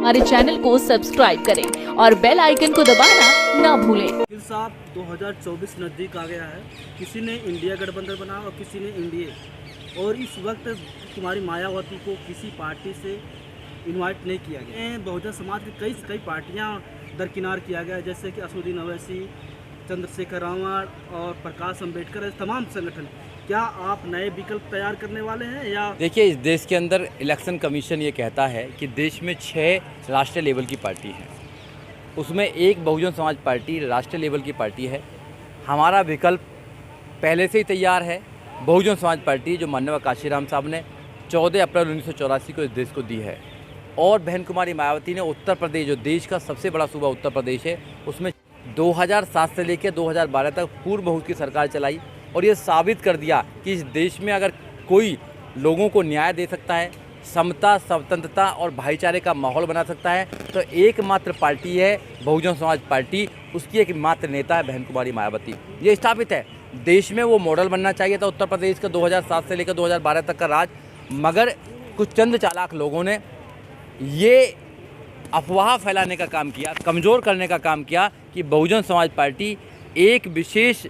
हमारे चैनल को सब्सक्राइब करें और बेल आइकन को दबाना ना भूलें। वकील साहब 2024 नज़दीक आ गया है। किसी ने इंडिया गठबंधन बनाया और किसी ने एनडीए, और इस वक्त तुम्हारी मायावती को किसी पार्टी से इनवाइट नहीं किया गया। बहुजन समाज की कई पार्टियां दरकिनार किया गया, जैसे कि असदुद्दीन ओवैसी, चंद्रशेखर रावण और प्रकाश अम्बेडकर, तमाम संगठन। क्या आप नए विकल्प तैयार करने वाले हैं या? देखिए, इस देश के अंदर इलेक्शन कमीशन ये कहता है कि देश में 6 राष्ट्रीय लेवल की पार्टी हैं, उसमें एक बहुजन समाज पार्टी राष्ट्रीय लेवल की पार्टी है। हमारा विकल्प पहले से ही तैयार है। बहुजन समाज पार्टी जो माननीय काशीराम साहब ने 14 अप्रैल 1984 को इस देश को दी है, और बहन कुमारी मायावती ने उत्तर प्रदेश, जो देश का सबसे बड़ा सूबा उत्तर प्रदेश है, उसमें 2007 से लेकर 2012 तक पूर्व बहुत की सरकार चलाई, और ये साबित कर दिया कि इस देश में अगर कोई लोगों को न्याय दे सकता है, समता, स्वतंत्रता और भाईचारे का माहौल बना सकता है, तो एकमात्र पार्टी है बहुजन समाज पार्टी। उसकी एक मात्र नेता है बहन कुमारी मायावती। ये स्थापित है। देश में वो मॉडल बनना चाहिए था उत्तर प्रदेश का 2007 से लेकर 2012 तक का राज, मगर कुछ चंद चालाक लोगों ने ये अफवाह फैलाने का काम किया, कमज़ोर करने का काम किया कि बहुजन समाज पार्टी एक विशेष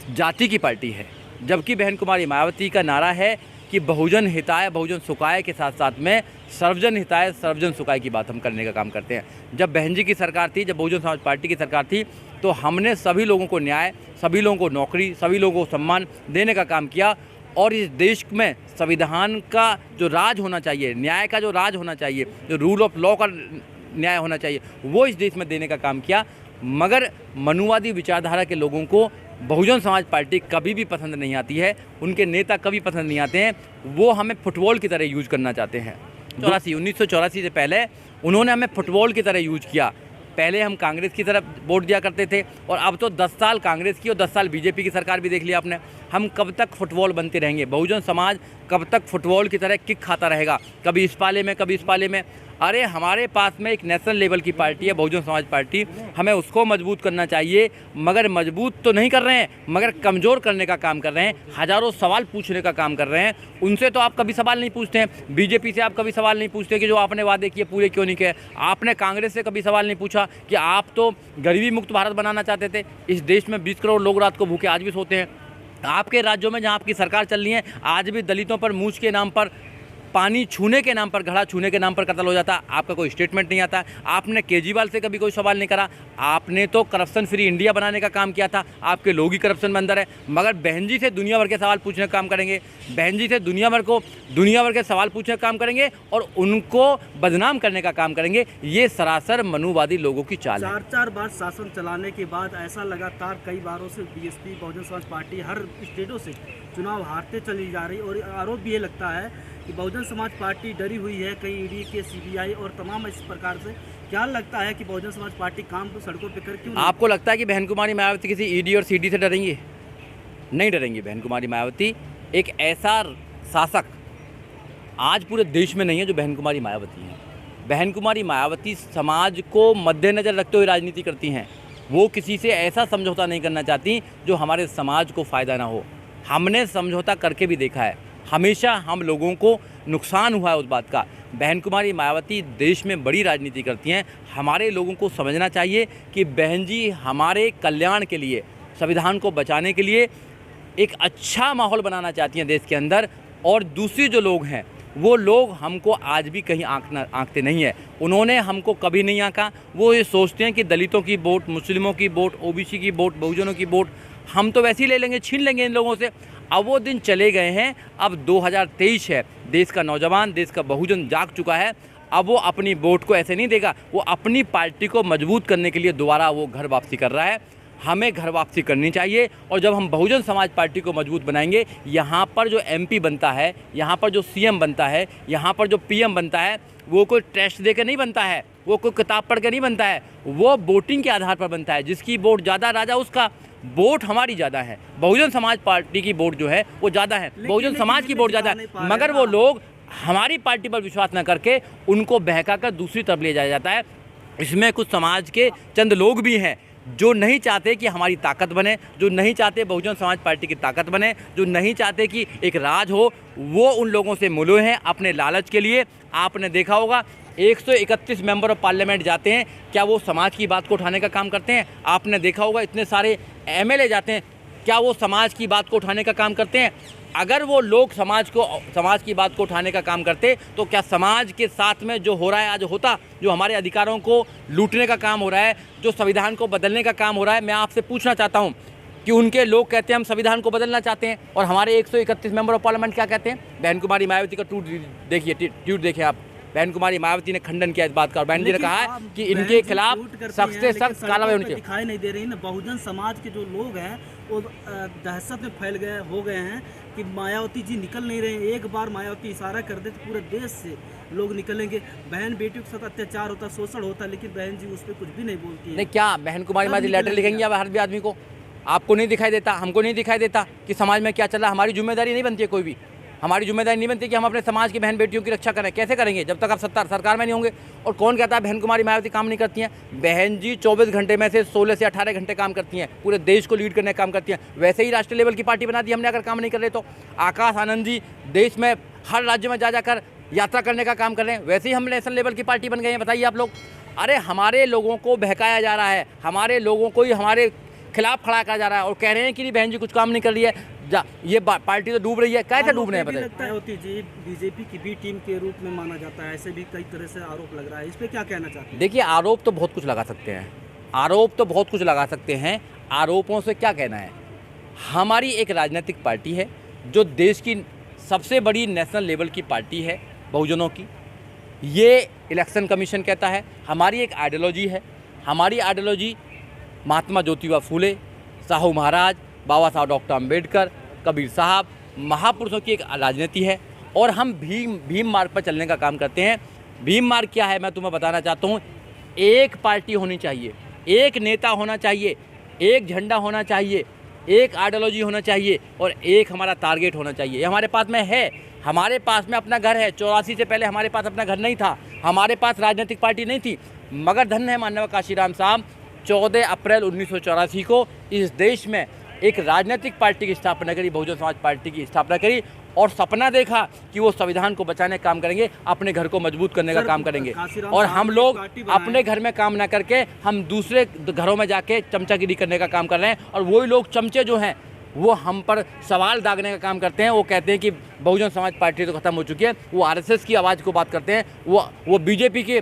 जाति की पार्टी है, जबकि बहन कुमारी मायावती का नारा है कि बहुजन हिताय बहुजन सुखाय के साथ साथ में सर्वजन हिताय सर्वजन सुखाय की बात हम करने का काम करते हैं। जब बहन जी की सरकार थी, जब बहुजन समाज पार्टी की सरकार थी, तो हमने सभी लोगों को न्याय, सभी लोगों को नौकरी, सभी लोगों को सम्मान देने का काम किया, और इस देश में संविधान का जो राज होना चाहिए, न्याय का जो राज होना चाहिए, जो रूल ऑफ लॉ का न्याय होना चाहिए, वो इस देश में देने का काम किया। मगर मनुवादी विचारधारा के लोगों को बहुजन समाज पार्टी कभी भी पसंद नहीं आती है, उनके नेता कभी पसंद नहीं आते हैं। वो हमें फुटबॉल की तरह यूज करना चाहते हैं। 1984 से पहले उन्होंने हमें फुटबॉल की तरह यूज किया। पहले हम कांग्रेस की तरफ वोट दिया करते थे, और अब तो 10 साल कांग्रेस की और 10 साल बीजेपी की सरकार भी देख लिया आपने। हम कब तक फुटबॉल बनते रहेंगे? बहुजन समाज कब तक फुटबॉल की तरह किक खाता रहेगा, कभी इस पाले में, कभी इस पाले में? अरे हमारे पास में एक नेशनल लेवल की पार्टी है बहुजन समाज पार्टी, हमें उसको मजबूत करना चाहिए। मगर मजबूत तो नहीं कर रहे हैं, मगर कमज़ोर करने का काम कर रहे हैं। हज़ारों सवाल पूछने का काम कर रहे हैं। उनसे तो आप कभी सवाल नहीं पूछते हैं। बीजेपी से आप कभी सवाल नहीं पूछते कि जो आपने वादे किए पूरे क्यों नहीं किए। आपने कांग्रेस से कभी सवाल नहीं पूछा कि आप तो गरीबी मुक्त भारत बनाना चाहते थे। इस देश में 20 करोड़ लोग रात को भूखे आज भी सोते हैं। आपके राज्यों में जहाँ आपकी सरकार चल रही है, आज भी दलितों पर मूछ के नाम पर, पानी छूने के नाम पर, घड़ा छूने के नाम पर कत्ल हो जाता। आपका कोई स्टेटमेंट नहीं आता। आपने केजरीवाल से कभी कोई सवाल नहीं करा। आपने तो करप्शन फ्री इंडिया बनाने का काम किया था। आपके लोग ही करप्शन में अंदर है। मगर बहन जी से दुनिया भर के सवाल पूछने का काम करेंगे, बहन जी से दुनिया भर के सवाल पूछने का काम करेंगे, और उनको बदनाम करने का काम करेंगे। ये सरासर मनुवादी लोगों की चाल है। 4 बार शासन चलाने के बाद ऐसा लगातार कई बारों से बीएसपी बहुजन समाज पार्टी हर स्टेटों से चुनाव हारते चली जा रही, और आरोप भी ये लगता है कि बहुजन समाज पार्टी डरी हुई है कहीं ईडी के, सीबीआई और तमाम इस प्रकार से। क्या लगता है कि बहुजन समाज पार्टी काम तो सड़कों पे कर क्यों नहीं? आपको लगता है कि बहन कुमारी मायावती किसी ईडी और सीडी से डरेंगी? नहीं डरेंगी। बहन कुमारी मायावती एक ऐसा शासक आज पूरे देश में नहीं है जो बहन कुमारी मायावती है। बहन कुमारी मायावती समाज को मद्देनज़र रखते हुए राजनीति करती हैं। वो किसी से ऐसा समझौता नहीं करना चाहती जो हमारे समाज को फ़ायदा ना हो। हमने समझौता करके भी देखा है, हमेशा हम लोगों को नुकसान हुआ है उस बात का। बहन कुमारी मायावती देश में बड़ी राजनीति करती हैं। हमारे लोगों को समझना चाहिए कि बहन जी हमारे कल्याण के लिए, संविधान को बचाने के लिए एक अच्छा माहौल बनाना चाहती हैं देश के अंदर। और दूसरी जो लोग हैं, वो लोग हमको आज भी कहीं आंकते नहीं है। उन्होंने हमको कभी नहीं आंका। वो ये सोचते हैं कि दलितों की वोट, मुस्लिमों की वोट, ओबीसी की वोट, बहुजनों की वोट हम तो वैसे ही ले लेंगे, छीन लेंगे इन लोगों से। अब वो दिन चले गए हैं। अब 2023 है, देश का नौजवान, देश का बहुजन जाग चुका है। अब वो अपनी वोट को ऐसे नहीं देगा। वो अपनी पार्टी को मजबूत करने के लिए दोबारा वो घर वापसी कर रहा है। हमें घर वापसी करनी चाहिए, और जब हम बहुजन समाज पार्टी को मजबूत बनाएंगे, यहाँ पर जो एमपी बनता है, यहाँ पर जो सीएम बनता है, यहाँ पर जो पीएम बनता है, वो कोई टेस्ट दे के नहीं बनता है, वो कोई किताब पढ़ के नहीं बनता है, वो वोटिंग के आधार पर बनता है। जिसकी वोट ज़्यादा राजा उसका। वोट हमारी ज़्यादा है, बहुजन समाज पार्टी की वोट जो है वो ज़्यादा है, बहुजन समाज की वोट ज़्यादा है। मगर वो लोग हमारी पार्टी पर विश्वास न करके उनको बहका कर दूसरी तरफ ले जाया जाता है। इसमें कुछ समाज के चंद लोग भी हैं जो नहीं चाहते कि हमारी ताकत बने, जो नहीं चाहते बहुजन समाज पार्टी की ताकत बने, जो नहीं चाहते कि एक राज हो, वो उन लोगों से मुले हैं अपने लालच के लिए। आपने देखा होगा 131 मेंबर ऑफ पार्लियामेंट जाते हैं, क्या वो समाज की बात को उठाने का काम करते हैं? आपने देखा होगा इतने सारे एमएलए जाते हैं, क्या वो समाज की बात को उठाने का काम करते हैं? अगर वो लोग समाज की बात को उठाने का काम करते तो क्या समाज के साथ में जो हो रहा है आज होता? जो हमारे अधिकारों को लूटने का काम हो रहा है, जो संविधान को बदलने का काम हो रहा है, मैं आपसे पूछना चाहता हूँ कि उनके लोग कहते हैं हम संविधान को बदलना चाहते हैं और हमारे 131 मेंबर ऑफ पार्लियामेंट क्या कहते हैं? बहन कुमारी मायावती का ट्वीट देखिए आप। बहन कुमारी मायावती ने खंडन किया इस बात का और बहन जी ने कहा है कि इनके खिलाफ सख्त से सख्त कार्रवाई होनी चाहिए। दिखाई नहीं दे रही ना, बहुजन समाज के जो लोग हैं वो दहशत में फैल गए हो गए हैं कि मायावती जी निकल नहीं रहे हैं। एक बार मायावती इशारा कर दे तो पूरे देश से लोग निकलेंगे। बहन बेटियों के साथ अत्याचार होता, शोषण होता, लेकिन बहन जी उस पर कुछ भी नहीं बोलती है। नहीं, क्या बहन कुमारी मायावती लेटर लिखेंगी या हर भी आदमी को? आपको नहीं दिखाई देता, हमको नहीं दिखाई देता कि समाज में क्या चल रहा है? हमारी जिम्मेदारी नहीं बनती है कोई भी, हमारी जिम्मेदारी नहीं बनती कि हम अपने समाज की बहन बेटियों की रक्षा करें। कैसे करेंगे जब तक आप सरकार में नहीं होंगे? और कौन कहता है बहन कुमारी मायावती काम नहीं करती हैं? बहन जी 24 घंटे में से 16 से 18 घंटे काम करती हैं, पूरे देश को लीड करने का काम करती हैं। वैसे ही राष्ट्रीय लेवल की पार्टी बना दी हमने अगर काम नहीं कर रहे तो। आकाश आनंद जी देश में हर राज्य में जा जाकर यात्रा करने का काम कर रहे हैं, वैसे ही हम नेशनल लेवल की पार्टी बन गए हैं। बताइए आप लोग। अरे हमारे लोगों को बहकाया जा रहा है, हमारे लोगों को ही हमारे खिलाफ खड़ा करा जा रहा है और कह रहे हैं कि नहीं बहन जी कुछ काम नहीं कर रही है, ये पार्टी तो डूब रही है। कैसे डूबने हैं? बताइए। होती जी बीजेपी की बी टीम के रूप में माना जाता है, ऐसे भी कई तरह से आरोप लग रहा है, इस पे क्या कहना चाहते हैं? देखिए, आरोप तो बहुत कुछ लगा सकते हैं, आरोप तो बहुत कुछ लगा सकते हैं। आरोपों से क्या कहना है? हमारी एक राजनीतिक पार्टी है जो देश की सबसे बड़ी नेशनल लेवल की पार्टी है बहुजनों की, ये इलेक्शन कमीशन कहता है। हमारी एक आइडियोलॉजी है, हमारी आइडियोलॉजी महात्मा ज्योतिबा फूले, साहू महाराज, बाबा साहब डॉक्टर अम्बेडकर, कबीर साहब, महापुरुषों की एक राजनीति है और हम भीम मार्ग पर चलने का काम करते हैं। भीम मार्ग क्या है मैं तुम्हें बताना चाहता हूँ। एक पार्टी होनी चाहिए, एक नेता होना चाहिए, एक झंडा होना चाहिए, एक आइडियोलॉजी होना चाहिए और एक हमारा टारगेट होना चाहिए। ये हमारे पास में है, हमारे पास में अपना घर है। 84 से पहले हमारे पास अपना घर नहीं था, हमारे पास राजनीतिक पार्टी नहीं थी, मगर धन्य है माननीय काशीराम साहब 14 अप्रैल 1984 को इस देश में एक राजनीतिक पार्टी की स्थापना करी, बहुजन समाज पार्टी की स्थापना करी और सपना देखा कि वो संविधान को बचाने का काम करेंगे, अपने घर को मजबूत करने का काम करेंगे। और हम लोग अपने घर में काम ना करके हम दूसरे घरों में जाके चमचागिरी करने का काम कर रहे हैं और वही लोग चमचे जो हैं वो हम पर सवाल दागने का काम करते हैं। वो कहते हैं कि बहुजन समाज पार्टी तो खत्म हो चुकी है, वो आरएसएस की आवाज़ को बात करते हैं, वो बीजेपी की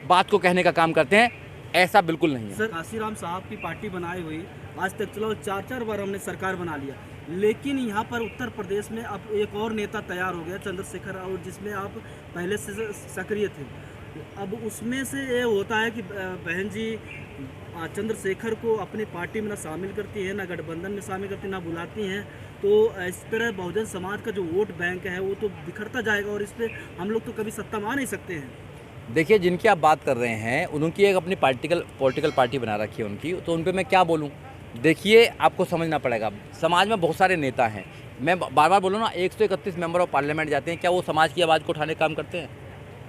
बात को कहने का काम करते हैं। ऐसा बिल्कुल नहीं है सर। काशीराम साहब की पार्टी बनाई हुई आज तक चलो 4 बार हमने सरकार बना लिया, लेकिन यहाँ पर उत्तर प्रदेश में अब एक और नेता तैयार हो गया चंद्रशेखर, और जिसमें आप पहले से सक्रिय थे। अब उसमें से ये होता है कि बहन जी चंद्रशेखर को अपनी पार्टी में ना शामिल करती है, ना गठबंधन में शामिल करती, ना बुलाती हैं। तो इस तरह बहुजन समाज का जो वोट बैंक है वो तो बिखरता जाएगा और इस पर हम लोग तो कभी सत्ता में आ नहीं सकते हैं। देखिए, जिनकी आप बात कर रहे हैं उनकी एक अपनी पॉलिटिकल पार्टी बना रखी है उनकी, तो उन पर मैं क्या बोलूँ? देखिए, आपको समझना पड़ेगा, समाज में बहुत सारे नेता हैं। मैं बार बार बोलूँ ना, 131 मेंबर ऑफ पार्लियामेंट जाते हैं, क्या वो समाज की आवाज़ को उठाने का काम करते हैं?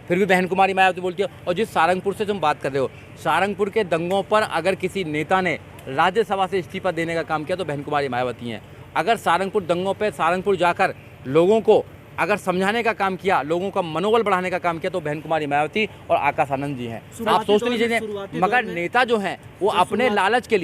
फिर भी बहन कुमारी मायावती बोलती है। और जिस सारंगपुर से तुम बात कर रहे हो, सारंगपुर के दंगों पर अगर किसी नेता ने राज्यसभा से इस्तीफा देने का काम किया तो बहन कुमारी मायावती हैं। अगर सारंगपुर दंगों पर सारंगपुर जाकर लोगों को अगर समझाने का काम किया, लोगों का मनोबल बढ़ाने का काम किया तो बहन कुमारी मायावती और आकाश आनंद जी हैं। आप सोच लीजिए, मगर नेता जो हैं वो अपने लालच के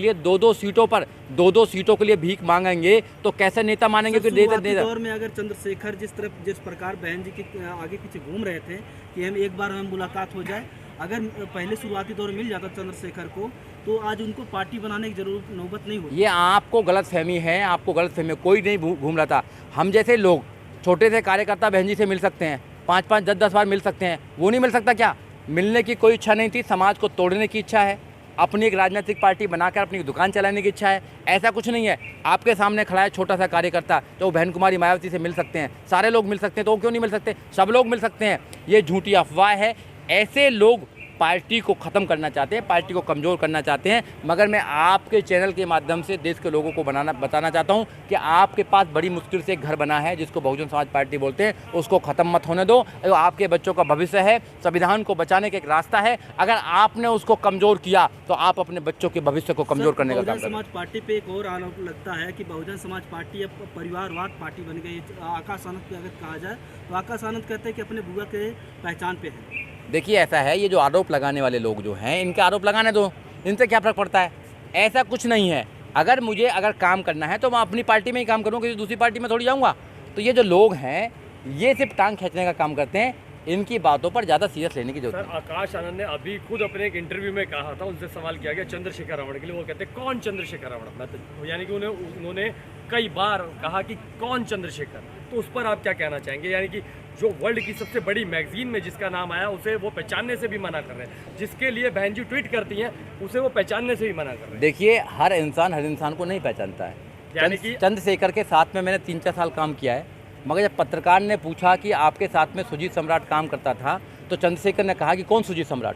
लिए 2-2 सीटों पर 2-2 सीटों के लिए भीख मांगेंगे तो कैसे नेता मानेंगे? कि दौर में अगर चंद्रशेखर जिस प्रकार बहन जी के आगे पीछे घूम रहे थे कि हम एक बार हमें मुलाकात हो जाए, अगर पहले शुरुआती दौर मिल जाता चंद्रशेखर को तो आज उनको पार्टी बनाने की जरूरत नौबत नहीं होती। ये आपको गलतफहमी है, आपको गलतफहमी। कोई नहीं घूम रहा था। हम जैसे लोग छोटे से कार्यकर्ता बहन जी से मिल सकते हैं, 5-5, 10-10 बार मिल सकते हैं, वो नहीं मिल सकता क्या? मिलने की कोई इच्छा नहीं थी, समाज को तोड़ने की इच्छा है, अपनी एक राजनीतिक पार्टी बनाकर अपनी दुकान चलाने की इच्छा है। ऐसा कुछ नहीं है। आपके सामने खड़ा है छोटा सा कार्यकर्ता, तो बहन कुमारी मायावती से मिल सकते हैं, सारे लोग मिल सकते हैं, तो क्यों नहीं मिल सकते? सब लोग मिल सकते हैं। ये झूठी अफवाह है। ऐसे लोग पार्टी को ख़त्म करना चाहते हैं, पार्टी को कमज़ोर करना चाहते हैं। मगर मैं आपके चैनल के माध्यम से देश के लोगों को बताना चाहता हूं कि आपके पास बड़ी मुश्किल से एक घर बना है जिसको बहुजन समाज पार्टी बोलते हैं, उसको ख़त्म मत होने दो। आपके बच्चों का भविष्य है, संविधान को बचाने का एक रास्ता है। अगर आपने उसको कमज़ोर किया तो आप अपने बच्चों के भविष्य को कमज़ोर करने का काम बहुजन समाज पार्टी पे एक और आरोप लगता है कि बहुजन समाज पार्टी अब परिवारवाद पार्टी बन गई। आकाश आनंद की अगर कहा जाए तो आकाश आनंद कहते हैं कि अपने बुआ के पहचान पे है। देखिए ऐसा है, ये जो आरोप लगाने वाले लोग जो हैं, इनके आरोप लगाने दो, इनसे क्या फ़र्क पड़ता है? ऐसा कुछ नहीं है। अगर काम करना है तो मैं अपनी पार्टी में ही काम करूँ, किसी दूसरी पार्टी में थोड़ी जाऊँगा। तो ये जो लोग हैं ये सिर्फ टांग खींचने का काम करते हैं, इनकी बातों पर ज़्यादा सीरियस लेने की जरूरत सर, आकाश आनंद ने अभी खुद अपने एक इंटरव्यू में कहा था, उनसे सवाल किया गया चंद्रशेखर रावण के लिए, वो कहते हैं कौन चंद्रशेखर रावण? मैं यानी कि उन्होंने कई बार कहा कि कौन चंद्रशेखर, तो उस पर आप क्या कहना चाहेंगे? यानी कि जो वर्ल्ड की सबसे बड़ी मैगजीन में जिसका नाम आया उसे वो पहचानने से भी मना कर रहे हैं, जिसके लिए बहन जी ट्वीट करती हैं उसे वो पहचानने से भी मना कर रहे हैं। देखिए हर इंसान को नहीं पहचानता है। यानी कि चंद्रशेखर के साथ में मैंने 3-4 साल काम किया है, मगर जब पत्रकार ने पूछा कि आपके साथ में सुजीत सम्राट काम करता था तो चंद्रशेखर ने कहा कि कौन सुजीत सम्राट?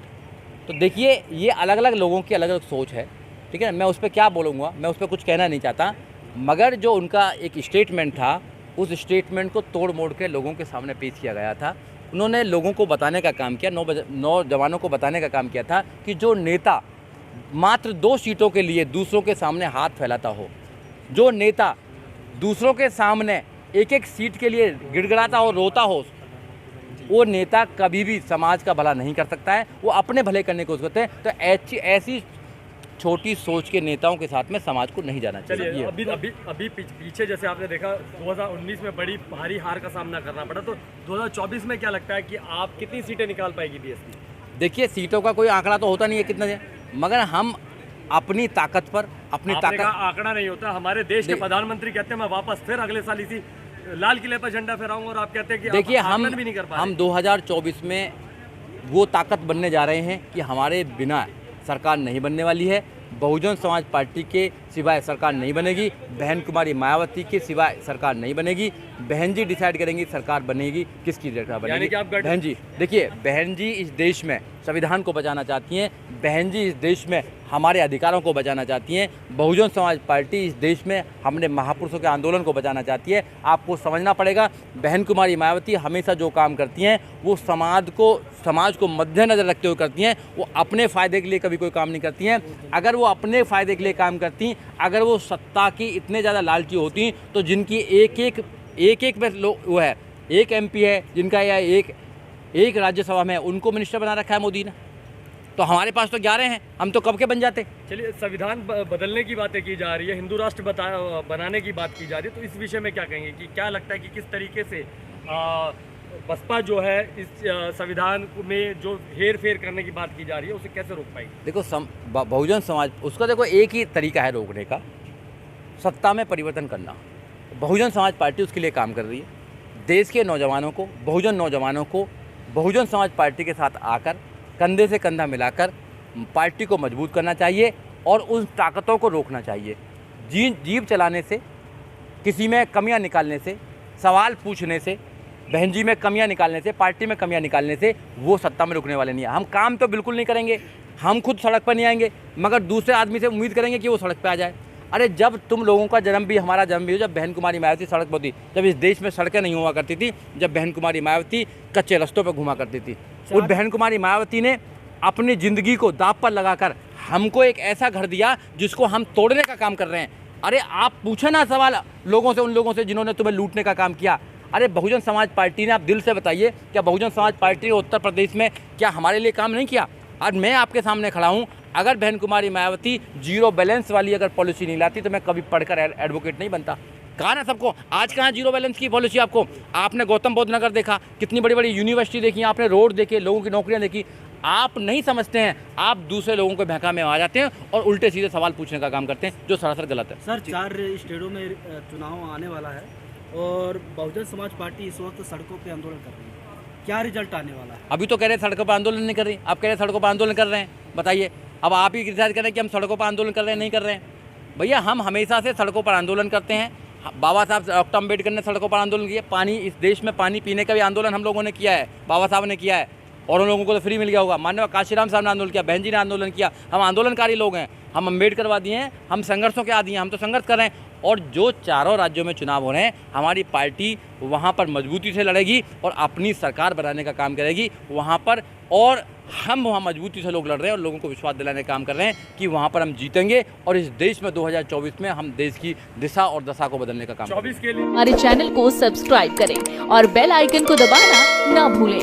तो देखिए ये अलग अलग लोगों की अलग अलग सोच है, ठीक है। मैं उस पर क्या बोलूँगा, मैं उस पर कुछ कहना नहीं चाहता। मगर जो उनका एक स्टेटमेंट था, उस स्टेटमेंट को तोड़ मोड़ के लोगों के सामने पेश किया गया था। उन्होंने लोगों को बताने का काम किया, नौजवानों को बताने का काम किया था कि जो नेता मात्र 2 सीटों के लिए दूसरों के सामने हाथ फैलाता हो, जो नेता दूसरों के सामने एक एक सीट के लिए गिड़गिड़ाता हो, रोता हो, वो नेता कभी भी समाज का भला नहीं कर सकता है, वो अपने भले करने की कोशिश करते हैं। तो ऐसी छोटी सोच के नेताओं के साथ में समाज को नहीं जाना चाहिए। चलिए अभी पीछे जैसे आपने देखा 2019 में बड़ी भारी हार का सामना करना पड़ा, तो 2024 में क्या लगता है कि आप कितनी सीटें निकाल पाएगी बीएसपी? देखिए सीटों का कोई आंकड़ा तो होता नहीं है कितना है, मगर हम अपनी ताकत पर आंकड़ा नहीं होता। हमारे देश के प्रधानमंत्री कहते हैं मैं वापस फिर अगले साल इसी लाल किले पर झंडा फहराऊंगा, और आप कहते हैं कि देखिए हम भी नहीं कर पाए। हम 2024 में वो ताकत बनने जा रहे हैं कि हमारे बिना सरकार नहीं बनने वाली है। बहुजन समाज पार्टी के सिवाय सरकार नहीं बनेगी, बहन कुमारी मायावती के सिवाय सरकार नहीं बनेगी। बहन जी डिसाइड करेंगी सरकार बनेगी किसकी सरकार बनेगी। बहन जी देखिए, बहन जी इस देश में संविधान को बचाना चाहती हैं, बहन जी इस देश में हमारे अधिकारों को बचाना चाहती हैं। बहुजन समाज पार्टी इस देश में हमने महापुरुषों के आंदोलन को बचाना चाहती है। आपको समझना पड़ेगा, बहन कुमारी मायावती हमेशा जो काम करती हैं वो समाज को मद्देनजर रखते हुए करती हैं। वो अपने फ़ायदे के लिए कभी कोई काम नहीं करती हैं। अगर वो अपने फ़ायदे के लिए काम करती, अगर वो सत्ता की इतने ज़्यादा लालची होती तो जिनकी एक में लोग वो है, एक MP है जिनका या एक राज्यसभा में उनको मिनिस्टर बना रखा है मोदी ने, तो हमारे पास तो 11 हैं, हम तो कब के बन जाते। चलिए, संविधान बदलने की बातें की जा रही है, हिंदू राष्ट्र बनाने की बात की जा रही है, तो इस विषय में क्या कहेंगे कि क्या लगता है कि किस तरीके से बसपा जो है इस संविधान में जो हेर फेर करने की बात की जा रही है उसे कैसे रोक पाएगी? देखो बहुजन समाज, उसका देखो एक ही तरीका है रोकने का, सत्ता में परिवर्तन करना। बहुजन समाज पार्टी उसके लिए काम कर रही है। देश के नौजवानों को, बहुजन नौजवानों को बहुजन समाज पार्टी के साथ आकर कंधे से कंधा मिलाकर पार्टी को मजबूत करना चाहिए और उन ताकतों को रोकना चाहिए। जीभ चलाने से, किसी में कमियां निकालने से, सवाल पूछने से, बहन जी में कमियां निकालने से, पार्टी में कमियां निकालने से वो सत्ता में रुकने वाले नहीं है। हम काम तो बिल्कुल नहीं करेंगे, हम खुद सड़क पर नहीं आएंगे, मगर दूसरे आदमी से उम्मीद करेंगे कि वो सड़क पर आ जाए। अरे जब तुम लोगों का जन्म भी, हमारा जन्म भी हो जब बहन कुमारी मायावती सड़क पर थी, जब इस देश में सड़कें नहीं हुआ करती थी, जब बहन कुमारी मायावती कच्चे रास्तों पर घुमा करती थी। उस बहन कुमारी मायावती ने अपनी ज़िंदगी को दांव पर लगाकर हमको एक ऐसा घर दिया जिसको हम तोड़ने का काम कर रहे हैं। अरे आप पूछे ना सवाल लोगों से, उन लोगों से जिन्होंने तुम्हें लूटने का काम किया। अरे बहुजन समाज पार्टी ने, आप दिल से बताइए, क्या बहुजन समाज पार्टी ने उत्तर प्रदेश में क्या हमारे लिए काम नहीं किया? आज मैं आपके सामने खड़ा हूँ, अगर बहन कुमारी मायावती जीरो बैलेंस वाली अगर पॉलिसी नहीं लाती तो मैं कभी पढ़कर एडवोकेट नहीं बनता। कहा ना सबको, आज कहाँ जीरो बैलेंस की पॉलिसी आपको? आपने गौतम बुद्ध नगर देखा, कितनी बड़ी बड़ी यूनिवर्सिटी देखी, आपने रोड देखे, लोगों की नौकरियाँ देखी। आप नहीं समझते हैं, आप दूसरे लोगों को बहका में आ जाते हैं और उल्टे सीधे सवाल पूछने का काम करते हैं, जो सरासर गलत है। सर, 4 स्टेटों में चुनाव आने वाला है और बहुजन समाज पार्टी इस वक्त सड़कों पे आंदोलन कर रही है, क्या रिजल्ट आने वाला है? अभी तो कह रहे हैं सड़कों पर आंदोलन नहीं कर रही, आप कह रहे हैं सड़कों पर आंदोलन कर रहे हैं। बताइए, अब आप ही क्रिटिसाइज कर रहे हैं कि हम सड़कों पर आंदोलन कर रहे हैं, नहीं कर रहे हैं। भैया, हम हमेशा से सड़कों पर आंदोलन करते हैं। बाबा साहब डॉक्टर अम्बेडकर ने सड़कों पर आंदोलन किया। पानी, इस देश में पानी पीने का भी आंदोलन हम लोगों ने किया है, बाबा साहब ने किया है। और उन लोगों को तो फ्री मिल गया होगा। माननीय काशीराम साहब ने आंदोलन किया, बहन जी ने आंदोलन किया, हम आंदोलनकारी लोग हैं, हम अम्बेडकरवादी हैं, हम संघर्षों के आदी हैं, हम तो संघर्ष कर रहे हैं। और जो चारों राज्यों में चुनाव हो रहे हैं, हमारी पार्टी वहाँ पर मजबूती से लड़ेगी और अपनी सरकार बनाने का काम करेगी वहाँ पर। और हम वहाँ मजबूती से लोग लड़ रहे हैं और लोगों को विश्वास दिलाने का काम कर रहे हैं कि वहाँ पर हम जीतेंगे और इस देश में 2024 में हम देश की दिशा और दशा को बदलने का काम करेंगे। 24 के लिए हमारे चैनल को सब्सक्राइब करें और बेल आइकन को दबाना ना भूलें।